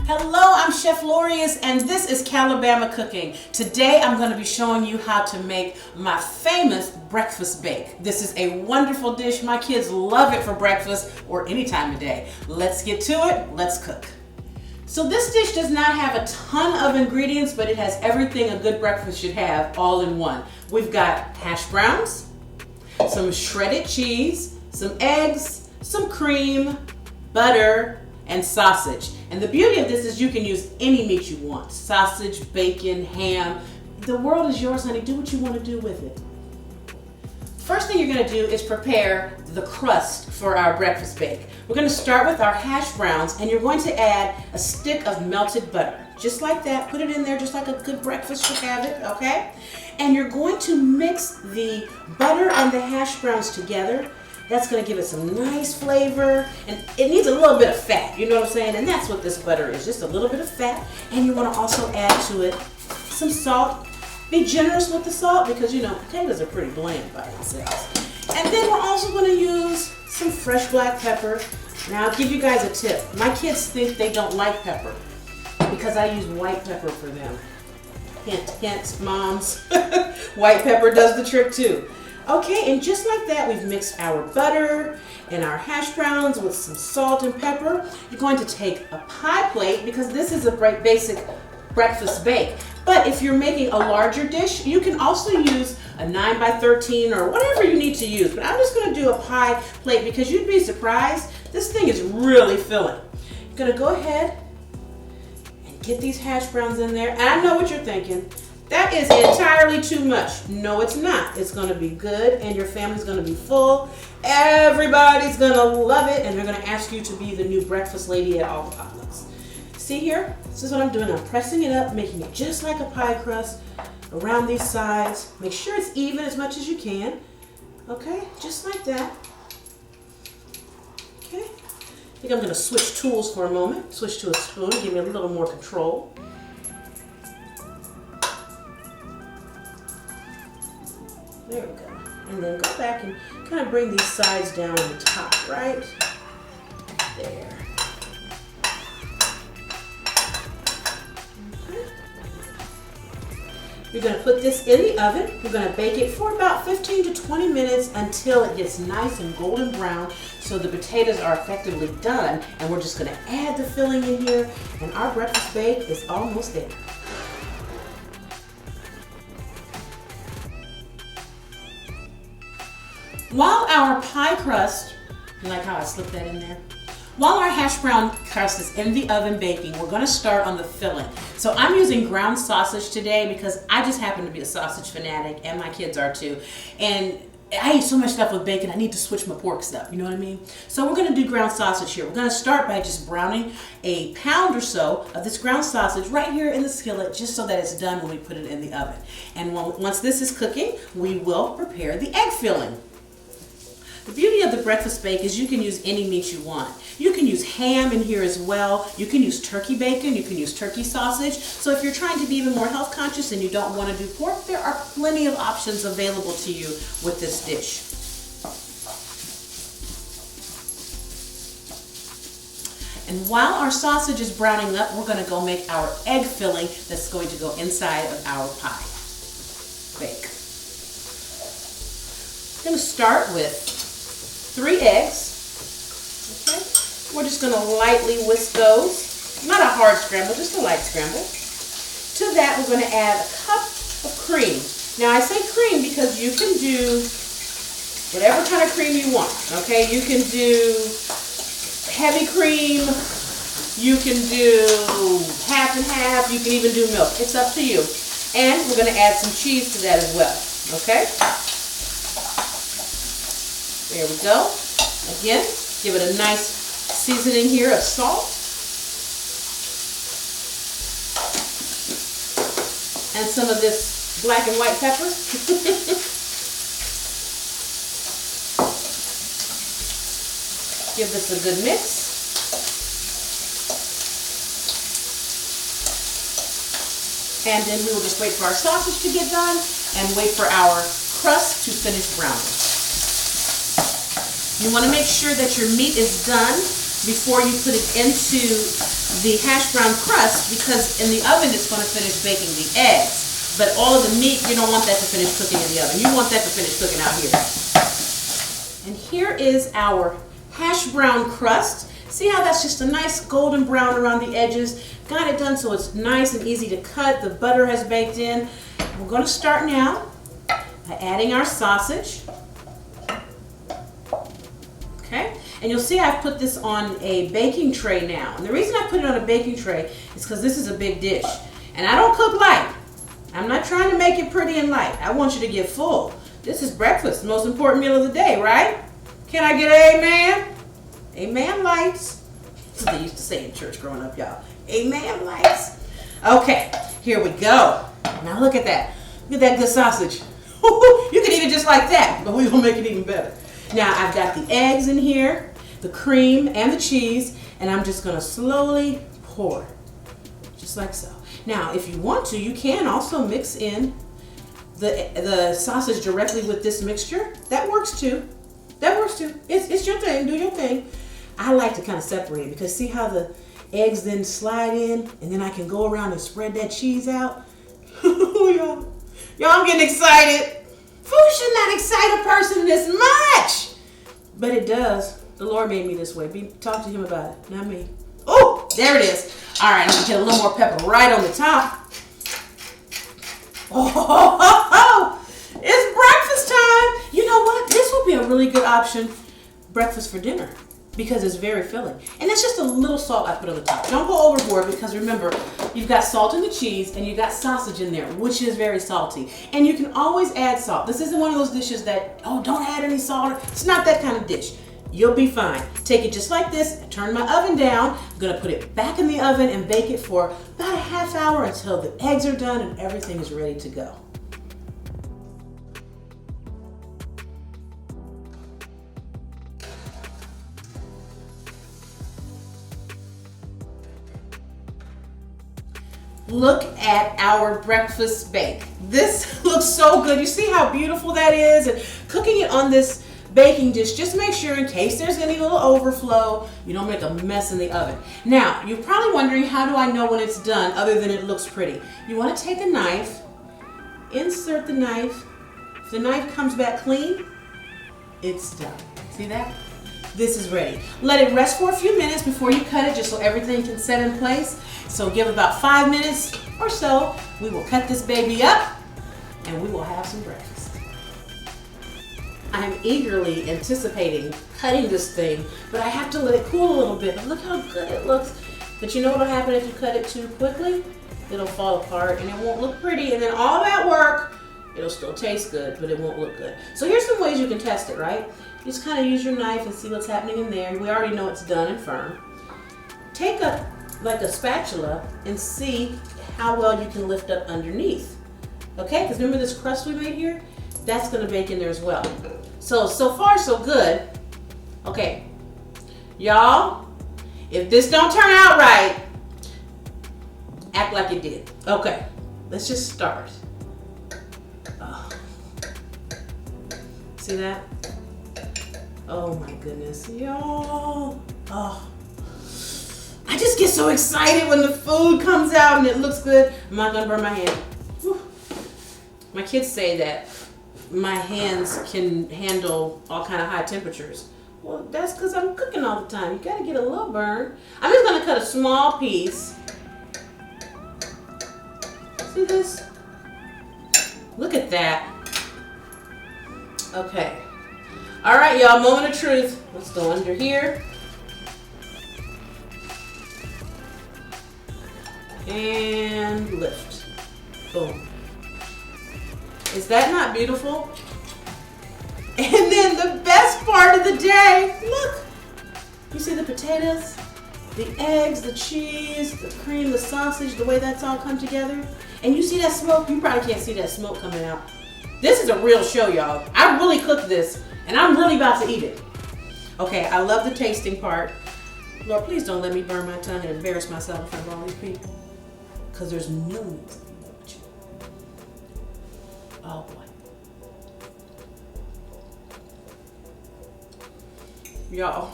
Hello, I'm Chef Lorious and this is Calibama Cooking. Today I'm going to be showing you how to make my famous breakfast bake. This is a wonderful dish. My kids love it for breakfast or any time of day. Let's get to it. Let's cook. So this dish does not have a ton of ingredients, but it has everything a good breakfast should have all in one. We've got hash browns, some shredded cheese, some eggs, some cream, butter, and sausage. And the beauty of this is you can use any meat you want. Sausage, bacon, ham. The world is yours, honey. Do what you want to do with it. First thing you're going to do is prepare the crust for our breakfast bake. We're going to start with our hash browns, and you're going to add a stick of melted butter. Just like that. Put it in there just like a good breakfast should have it, okay? And you're going to mix the butter and the hash browns together. That's going to give it some nice flavor, and it needs a little bit of fat, you know what I'm saying? And that's what this butter is, just a little bit of fat. And you want to also add to it some salt. Be generous with the salt because, you know, potatoes are pretty bland by themselves. And then we're also going to use some fresh black pepper. Now I'll give you guys a tip. My kids think they don't like pepper because I use white pepper for them. Hint, hint, moms. White pepper does the trick too. Okay, and just like that, we've mixed our butter and our hash browns with some salt and pepper. You're going to take a pie plate because this is a basic breakfast bake. But if you're making a larger dish, you can also use a 9x13 or whatever you need to use. But I'm just going to do a pie plate because you'd be surprised. This thing is really filling. You're going to go ahead and get these hash browns in there. And I know what you're thinking. That is entirely too much. No, it's not. It's going to be good and your family's going to be full. Everybody's going to love it and they're going to ask you to be the new breakfast lady at all the potlucks. See here? This is what I'm doing. I'm pressing it up, making it just like a pie crust around these sides. Make sure it's even as much as you can. Okay, just like that. Okay. I think I'm going to switch tools for a moment. Switch to a spoon, give me a little more control. There we go. And then go back and kind of bring these sides down on the top, right? There. Okay. You're going to put this in the oven. We're going to bake it for about 15 to 20 minutes until it gets nice and golden brown so the potatoes are effectively done. And we're just going to add the filling in here and our breakfast bake is almost there. While our pie crust, you like how I slipped that in there? While our hash brown crust is in the oven baking, we're going to start on the filling. So I'm using ground sausage today because I just happen to be a sausage fanatic and my kids are too. And I eat so much stuff with bacon, I need to switch my pork stuff, you know what I mean? So we're going to do ground sausage here. We're going to start by just browning a pound or so of this ground sausage right here in the skillet just so that it's done when we put it in the oven. And once this is cooking, we will prepare the egg filling. The beauty of the breakfast bake is you can use any meat you want. You can use ham in here as well. You can use turkey bacon. You can use turkey sausage. So if you're trying to be even more health conscious and you don't want to do pork, there are plenty of options available to you with this dish. And while our sausage is browning up, we're going to go make our egg filling that's going to go inside of our pie bake. I'm going to start with 3 eggs. Okay. We're just going to lightly whisk those. Not a hard scramble, just a light scramble. To that, we're going to add a cup of cream. Now, I say cream because you can do whatever kind of cream you want. Okay, you can do heavy cream. You can do half and half. You can even do milk. It's up to you. And we're going to add some cheese to that as well. Okay. There we go. Again, give it a nice seasoning here of salt. And some of this black and white pepper. Give this a good mix. And then we will just wait for our sausage to get done and wait for our crust to finish browning. You want to make sure that your meat is done before you put it into the hash brown crust, because in the oven it's going to finish baking the eggs. But all of the meat, you don't want that to finish cooking in the oven. You want that to finish cooking out here. And here is our hash brown crust. See how that's just a nice golden brown around the edges? Got it done so it's nice and easy to cut. The butter has baked in. We're going to start now by adding our sausage. Okay, and you'll see I've put this on a baking tray now. And the reason I put it on a baking tray is because this is a big dish. And I don't cook light. I'm not trying to make it pretty and light. I want you to get full. This is breakfast, the most important meal of the day, right? Can I get an amen? Amen lights. That's what they used to say in church growing up, y'all. Amen lights. Okay, here we go. Now look at that. Look at that good sausage. You can eat it just like that, but we're going to make it even better. Now I've got the eggs in here, the cream and the cheese, and I'm just going to slowly pour, just like so. Now if you want to, you can also mix in the sausage directly with this mixture. That works too. That works too. It's your thing. Do your thing. I like to kind of separate it because see how the eggs then slide in and then I can go around and spread that cheese out. Y'all, I'm getting excited. Food should not excite a person this much. But it does. The Lord made me this way. Talk to him about it, not me. Oh, there it is. All right, I'm going to get a little more pepper right on the top. Oh, it's breakfast time. You know what? This will be a really good option, breakfast for dinner, because it's very filling. And it's just a little salt I put on the top. Don't go overboard because remember, you've got salt in the cheese and you've got sausage in there, which is very salty. And you can always add salt. This isn't one of those dishes that, oh, don't add any salt. It's not that kind of dish. You'll be fine. Take it just like this, turn my oven down. I'm gonna put it back in the oven and bake it for about a half hour until the eggs are done and everything is ready to go. Look at our breakfast bake. This looks so good. You see how beautiful that is? And cooking it on this baking dish, just make sure in case there's any little overflow, you don't make a mess in the oven. Now, you're probably wondering, how do I know when it's done other than it looks pretty? You want to take a knife, insert the knife. If the knife comes back clean, it's done. See that? This is ready. Let it rest for a few minutes before you cut it, just so everything can set in place. So give about 5 minutes or so. We will cut this baby up and we will have some breakfast. I am eagerly anticipating cutting this thing, but I have to let it cool a little bit. But look how good it looks. But you know what will happen if you cut it too quickly? It'll fall apart and it won't look pretty. And then all that work, it'll still taste good, but it won't look good. So here's some ways you can test it, right? You just kind of use your knife and see what's happening in there. We already know it's done and firm. Take like a spatula and see how well you can lift up underneath. Okay, because remember this crust we made here? That's gonna bake in there as well. So far so good. Okay, y'all, if this don't turn out right, act like it did. Okay, let's just start. Oh. See that? Oh my goodness, y'all. Oh. I just get so excited when the food comes out and it looks good. I'm not gonna burn my hand. Whew. My kids say that my hands can handle all kind of high temperatures. Well, that's because I'm cooking all the time. You gotta get a little burn. I'm just gonna cut a small piece. See this? Look at that. Okay. All right, y'all, moment of truth. Let's go under here. And lift. Boom. Is that not beautiful? And then the best part of the day, look. You see the potatoes, the eggs, the cheese, the cream, the sausage, the way that's all come together? And you see that smoke? You probably can't see that smoke coming out. This is a real show, y'all. I really cooked this, and I'm really about to eat it. Okay, I love the tasting part. Lord, please don't let me burn my tongue and embarrass myself in front of all these people. Because there's no mix. Oh boy. Y'all.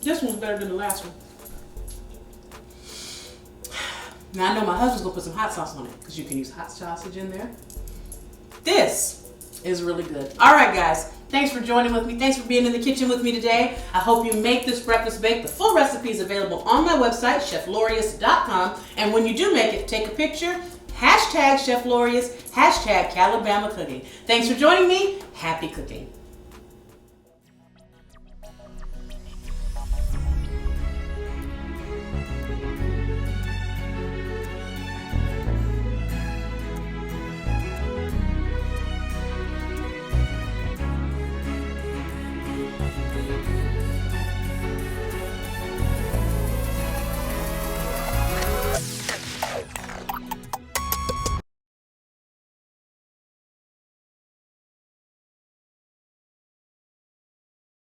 This one's better than the last one. Now I know my husband's gonna put some hot sauce on it because you can use hot sausage in there. This is really good. All right, guys. Thanks for joining with me. Thanks for being in the kitchen with me today. I hope you make this breakfast bake. The full recipe is available on my website, cheflorious.com. And when you do make it, take a picture, hashtag Chef Lorious, hashtag Calibama Cooking. Thanks for joining me. Happy cooking.